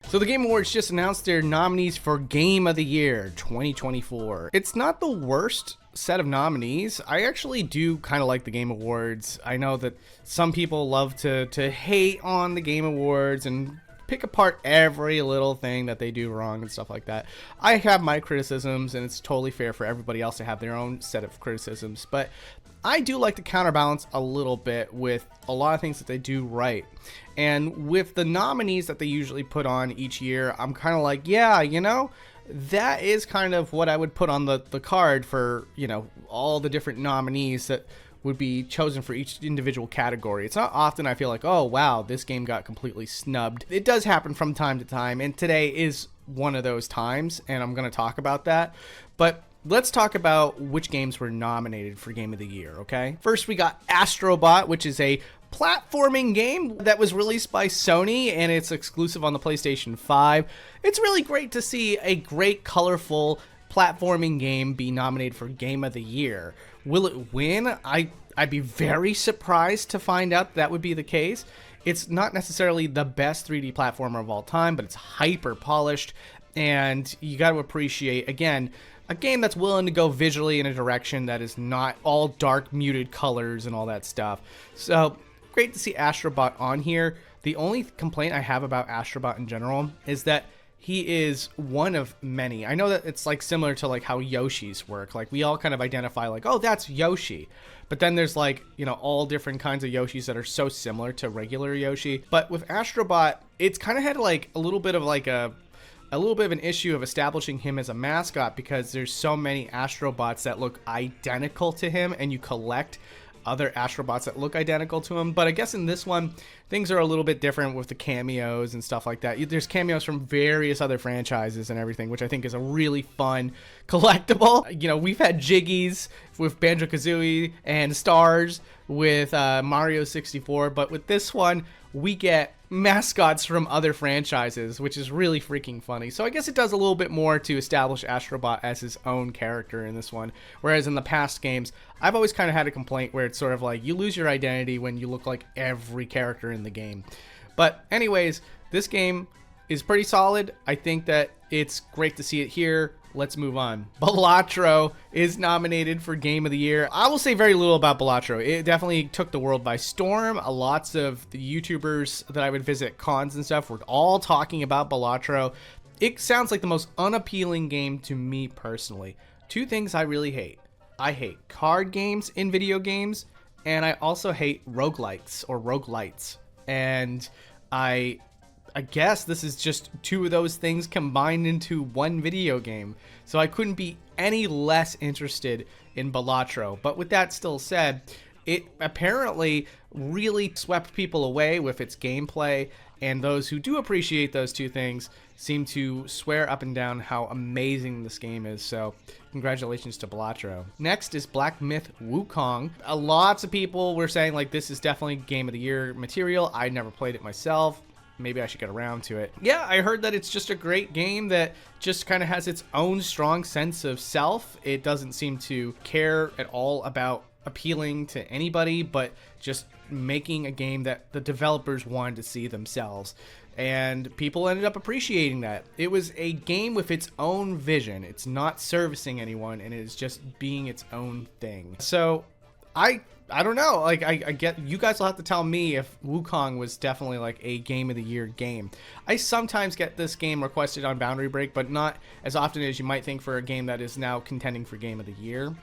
So the Game Awards just announced their nominees for Game of the Year 2024. It's not the worst set of nominees. I actually do kind of like the Game Awards. I know that some people love to hate on the Game Awards and pick apart every little thing that they do wrong and stuff like that. I have my criticisms, and it's totally fair for everybody else to have their own set of criticisms, but I do like to counterbalance a little bit with a lot of things that they do right. And with the nominees that they usually put on each year, I'm kind of like, yeah, you know, that is kind of what I would put on the card for, you know, all the different nominees that would be chosen for each individual category. It's not often I feel like, oh, wow, this game got completely snubbed. It does happen from time to time, and today is one of those times, and I'm going to talk about that. But let's talk about which games were nominated for Game of the Year, okay? First, we got Astrobot, which is a platforming game that was released by Sony, and it's exclusive on the PlayStation 5. It's really great to see a great, colorful platforming game be nominated for Game of the Year. Will it win? I'd be very surprised to find out that would be the case. It's not necessarily the best 3D platformer of all time, but it's hyper polished, and you got to appreciate, again, a game that's willing to go visually in a direction that is not all dark, muted colors and all that stuff. So, great to see Astrobot on here. The only complaint I have about Astrobot in general is that he is one of many. I know that it's like similar to like how Yoshi's work. Like we all kind of identify like, oh, that's Yoshi. But then there's like, you know, all different kinds of Yoshis that are so similar to regular Yoshi. But with Astrobot, it's kind of had like a little bit of an issue of establishing him as a mascot, because there's so many Astrobots that look identical to him, and you collect other Astrobots that look identical to him. But I guess in this one, things are a little bit different with the cameos and stuff like that. There's cameos from various other franchises and everything, which I think is a really fun collectible. You know, we've had Jiggies with Banjo-Kazooie and Stars with Mario 64, but with this one, we get mascots from other franchises, which is really freaking funny. So I guess it does a little bit more to establish Astrobot as his own character in this one, whereas in the past games, I've always kind of had a complaint where it's sort of like you lose your identity when you look like every character in the game. But anyways, this game is pretty solid. I think that it's great to see it here. Let's move on. Batro is nominated for Game of the Year. I will say very little about Batro. It definitely took the world by storm. Lots of the YouTubers that I would visit at cons and stuff were all talking about Batro. It sounds like the most unappealing game to me personally. Two things I really hate. I hate card games in video games, and I also hate roguelikes or roguelites. And I guess this is just two of those things combined into one video game. So I couldn't be any less interested in Batro. But with that still said, it apparently really swept people away with its gameplay. And those who do appreciate those two things seem to swear up and down how amazing this game is. So congratulations to Batro. Next is Black Myth Wukong. Lots of people were saying like this is definitely Game of the Year material. I never played it myself. Maybe I should get around to it. Yeah, I heard that it's just a great game that just kind of has its own strong sense of self. It doesn't seem to care at all about appealing to anybody, but just making a game that the developers wanted to see themselves. And people ended up appreciating that. It was a game with its own vision. It's not servicing anyone, and it is just being its own thing. So I don't know, like, I get, you guys will have to tell me if Wukong was definitely, like, a Game of the Year game. I sometimes get this game requested on Boundary Break, but not as often as you might think for a game that is now contending for Game of the Year.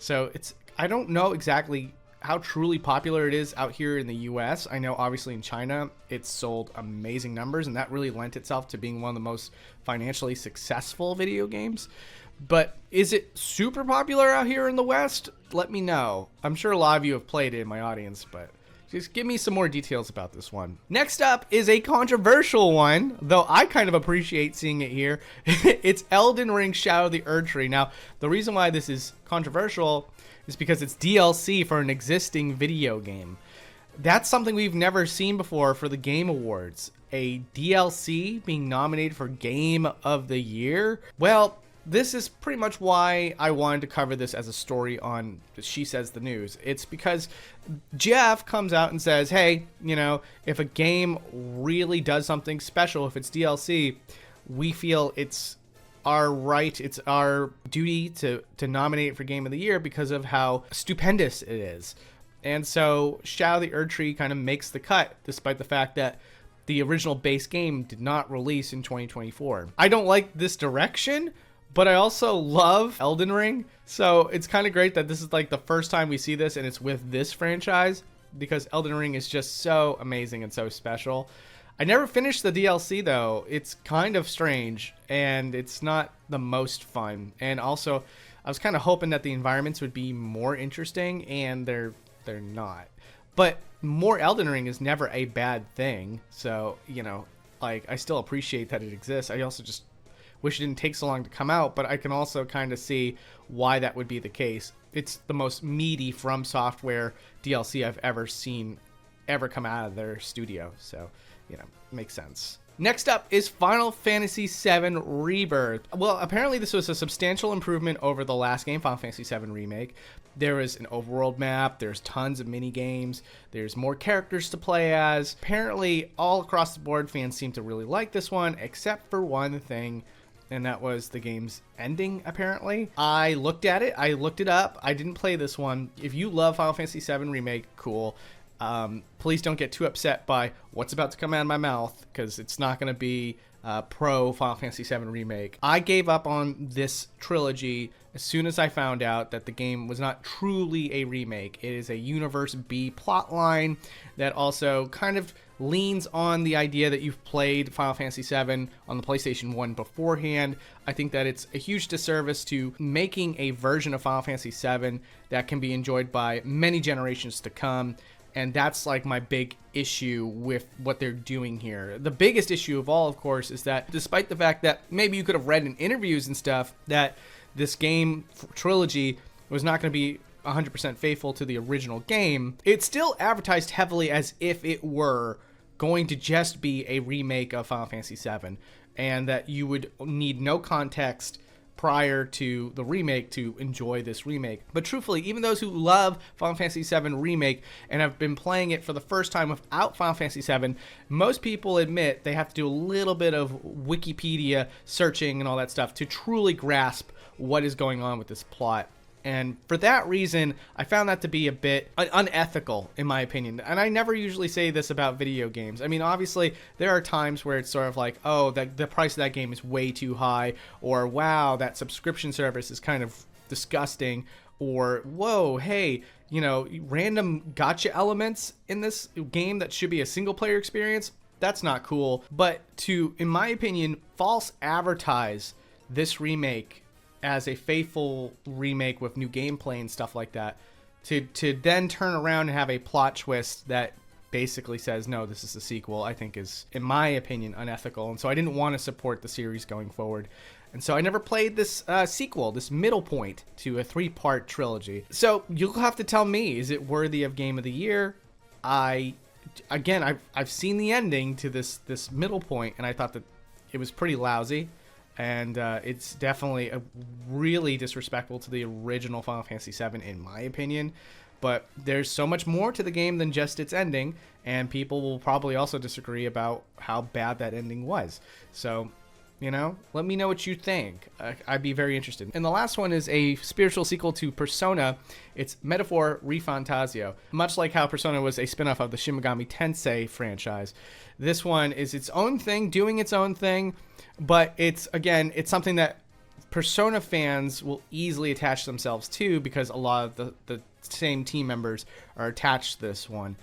So I don't know exactly how truly popular it is out here in the US. I know, obviously, in China, it's sold amazing numbers, and that really lent itself to being one of the most financially successful video games. But is it super popular out here in the West? Let me know. I'm sure a lot of you have played it in my audience, but just give me some more details about this one. Next up is a controversial one, though I kind of appreciate seeing it here. It's Elden Ring Shadow of the Erdtree. Now, the reason why this is controversial is because it's DLC for an existing video game. That's something we've never seen before for the Game Awards. A DLC being nominated for Game of the Year? Well, this is pretty much why I wanted to cover this as a story on She Says the News. It's because Jeff comes out and says, hey, you know, if a game really does something special, if it's DLC, we feel it's our right, it's our duty to nominate it for Game of the Year because of how stupendous it is. And so Shadow of the Erdtree kind of makes the cut, despite the fact that the original base game did not release in 2024. I don't like this direction, but I also love Elden Ring. So it's kind of great that this is like the first time we see this and it's with this franchise, because Elden Ring is just so amazing and so special. I never finished the DLC though. It's kind of strange and it's not the most fun. And also I was kind of hoping that the environments would be more interesting, and they're not. But more Elden Ring is never a bad thing. So, you know, like, I still appreciate that it exists. I also just wish it didn't take so long to come out, but I can also kind of see why that would be the case. It's the most meaty From Software DLC I've ever seen ever come out of their studio. So, you know, makes sense. Next up is Final Fantasy VII Rebirth. Well, apparently this was a substantial improvement over the last game, Final Fantasy VII Remake. There is an overworld map, there's tons of mini games, there's more characters to play as. Apparently, all across the board, fans seem to really like this one, except for one thing, and that was the game's ending, apparently. I looked at it, I looked it up, I didn't play this one. If you love Final Fantasy VII Remake, cool. Please don't get too upset by what's about to come out of my mouth, because it's not going to be pro Final Fantasy VII Remake. I gave up on this trilogy as soon as I found out that the game was not truly a remake. It is a Universe B plotline that also kind of leans on the idea that you've played Final Fantasy VII on the PlayStation 1 beforehand. I think that it's a huge disservice to making a version of Final Fantasy VII that can be enjoyed by many generations to come. And that's like my big issue with what they're doing here. The biggest issue of all, of course, is that despite the fact that maybe you could have read in interviews and stuff that this game trilogy was not going to be 100% faithful to the original game, it's still advertised heavily as if it were going to just be a remake of Final Fantasy VII, and that you would need no context prior to the remake to enjoy this remake. But truthfully, even those who love Final Fantasy VII Remake and have been playing it for the first time without Final Fantasy VII, most people admit they have to do a little bit of Wikipedia searching and all that stuff to truly grasp what is going on with this plot. And for that reason, I found that to be a bit unethical, in my opinion. And I never usually say this about video games. I mean, obviously, there are times where it's sort of like, oh, the price of that game is way too high, or wow, that subscription service is kind of disgusting, or whoa, hey, you know, random gotcha elements in this game that should be a single-player experience, that's not cool. But to, in my opinion, false advertise this remake as a faithful remake with new gameplay and stuff like that, to then turn around and have a plot twist that basically says, no, this is a sequel, I think is, in my opinion, unethical. And so I didn't want to support the series going forward. And so I never played this sequel, this middle point to a 3-part trilogy. So you'll have to tell me, is it worthy of Game of the Year? I've seen the ending to this middle point, and I thought that it was pretty lousy. And it's definitely really disrespectful to the original Final Fantasy VII, in my opinion. But there's so much more to the game than just its ending, and people will probably also disagree about how bad that ending was. So, you know, let me know what you think. I'd be very interested. And the last one is a spiritual sequel to Persona. It's Metaphor ReFantasio. Much like how Persona was a spin-off of the Shin Megami Tensei franchise, this one is its own thing, doing its own thing. But it's something that Persona fans will easily attach themselves to, because a lot of the same team members are attached to this one.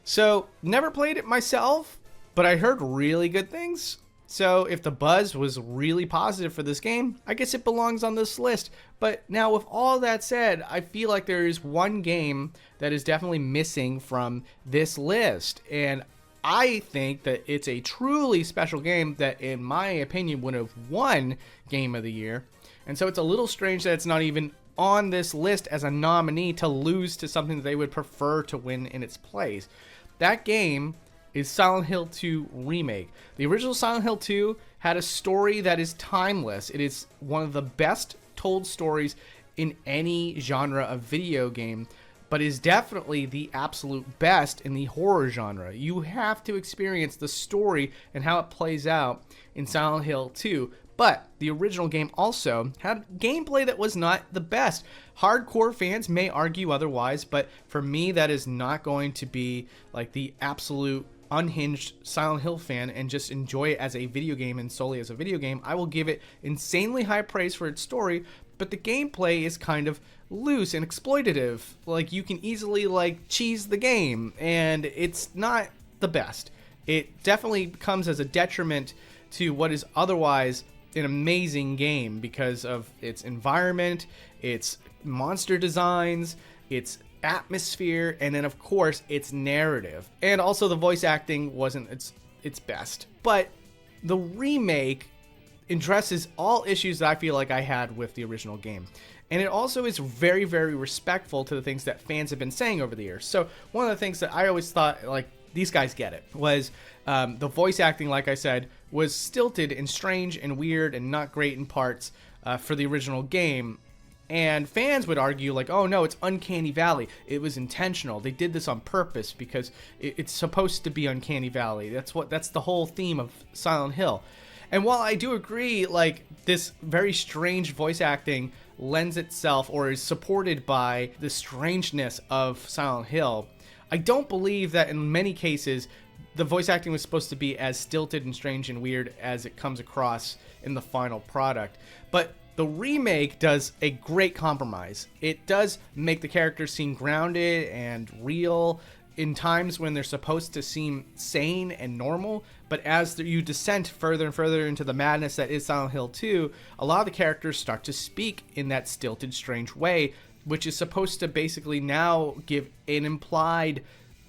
So, never played it myself, but I heard really good things. So, if the buzz was really positive for this game, I guess it belongs on this list. But now, with all that said, I feel like there is one game that is definitely missing from this list. And I think that it's a truly special game that, in my opinion, would have won Game of the Year. And so it's a little strange that it's not even on this list as a nominee to lose to something that they would prefer to win in its place. That game is Silent Hill 2 Remake. The original Silent Hill 2 had a story that is timeless. It is one of the best told stories in any genre of video game, but is definitely the absolute best in the horror genre. You have to experience the story and how it plays out in Silent Hill 2. But the original game also had gameplay that was not the best. Hardcore fans may argue otherwise, but for me, that is not going to be like the absolute unhinged Silent Hill fan and just enjoy it as a video game and solely as a video game. I will give it insanely high praise for its story, but the gameplay is kind of loose and exploitative. Like, you can easily like cheese the game, and it's not the best. It definitely comes as a detriment to what is otherwise an amazing game because of its environment, its monster designs, its atmosphere, and then of course its narrative. And also the voice acting wasn't its best. But the remake addresses all issues that I feel like I had with the original game. And it also is very, very respectful to the things that fans have been saying over the years. So one of the things that I always thought, like, these guys get it, was the voice acting, like I said, was stilted and strange and weird and not great in parts for the original game. And fans would argue, like, oh no, it's Uncanny Valley. It was intentional. They did this on purpose because it's supposed to be Uncanny Valley. That's the whole theme of Silent Hill. And while I do agree, like, this very strange voice acting lends itself or is supported by the strangeness of Silent Hill, I don't believe that in many cases the voice acting was supposed to be as stilted and strange and weird as it comes across in the final product. But the remake does a great compromise. It does make the characters seem grounded and real in times when they're supposed to seem sane and normal, but as you descend further and further into the madness that is Silent Hill 2, a lot of the characters start to speak in that stilted, strange way, which is supposed to basically now give an implied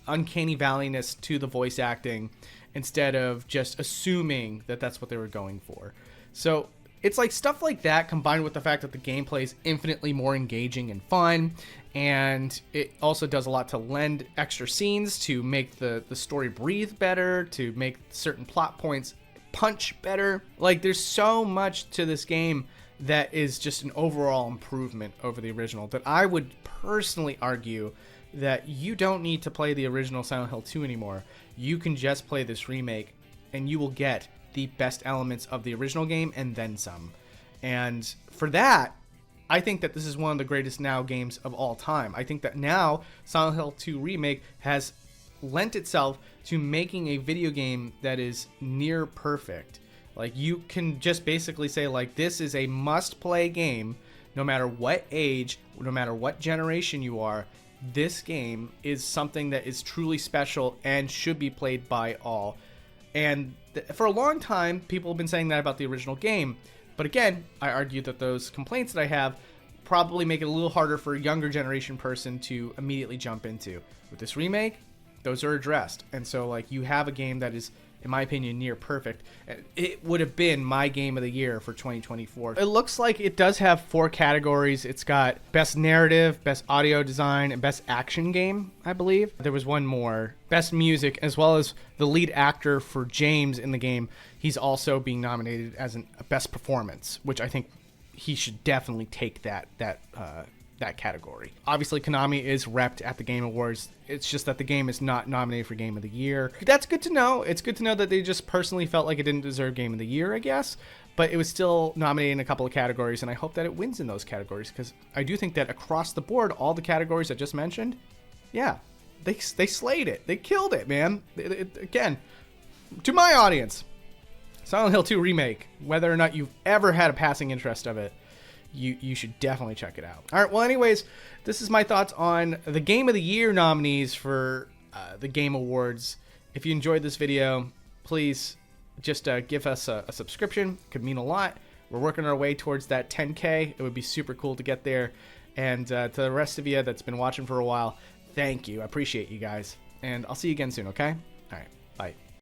uncanny valleyness to the voice acting instead of just assuming that that's what they were going for. So it's like stuff like that combined with the fact that the gameplay is infinitely more engaging and fun, and it also does a lot to lend extra scenes to make the story breathe better, to make certain plot points punch better. Like, there's so much to this game that is just an overall improvement over the original that I would personally argue that you don't need to play the original Silent Hill 2 anymore. You can just play this remake and you will get the best elements of the original game and then some. And for that, I think that this is one of the greatest now games of all time. I think that now Silent Hill 2 Remake has lent itself to making a video game that is near perfect. Like, you can just basically say, like, this is a must-play game no matter what age, no matter what generation you are. This game is something that is truly special and should be played by all. And for a long time, people have been saying that about the original game. But again, I argue that those complaints that I have probably make it a little harder for a younger generation person to immediately jump into. With this remake, those are addressed. And so, like, you have a game that is, in my opinion, near perfect. It would have been my game of the year for 2024. It looks like it does have 4 categories. It's got best narrative, best audio design, and best action game, I believe. There was one more. Best music, as well as the lead actor for James in the game. He's also being nominated as a best performance, which I think he should definitely take that category. Obviously, Konami is repped at the Game Awards. It's just that the game is not nominated for Game of the Year. That's good to know. It's good to know that they just personally felt like it didn't deserve Game of the Year, I guess. But it was still nominated in a couple of categories, and I hope that it wins in those categories, because I do think that across the board, all the categories I just mentioned, yeah, they slayed it. They killed it, man. Again, to my audience, Silent Hill 2 Remake, whether or not you've ever had a passing interest of it, you should definitely check it out. All right, well, anyways, this is my thoughts on the Game of the Year nominees for the Game Awards. If you enjoyed this video, please just give us a subscription. It could mean a lot. We're working our way towards that 10K. It would be super cool to get there. And to the rest of you that's been watching for a while, thank you. I appreciate you guys. And I'll see you again soon, okay? All right, bye.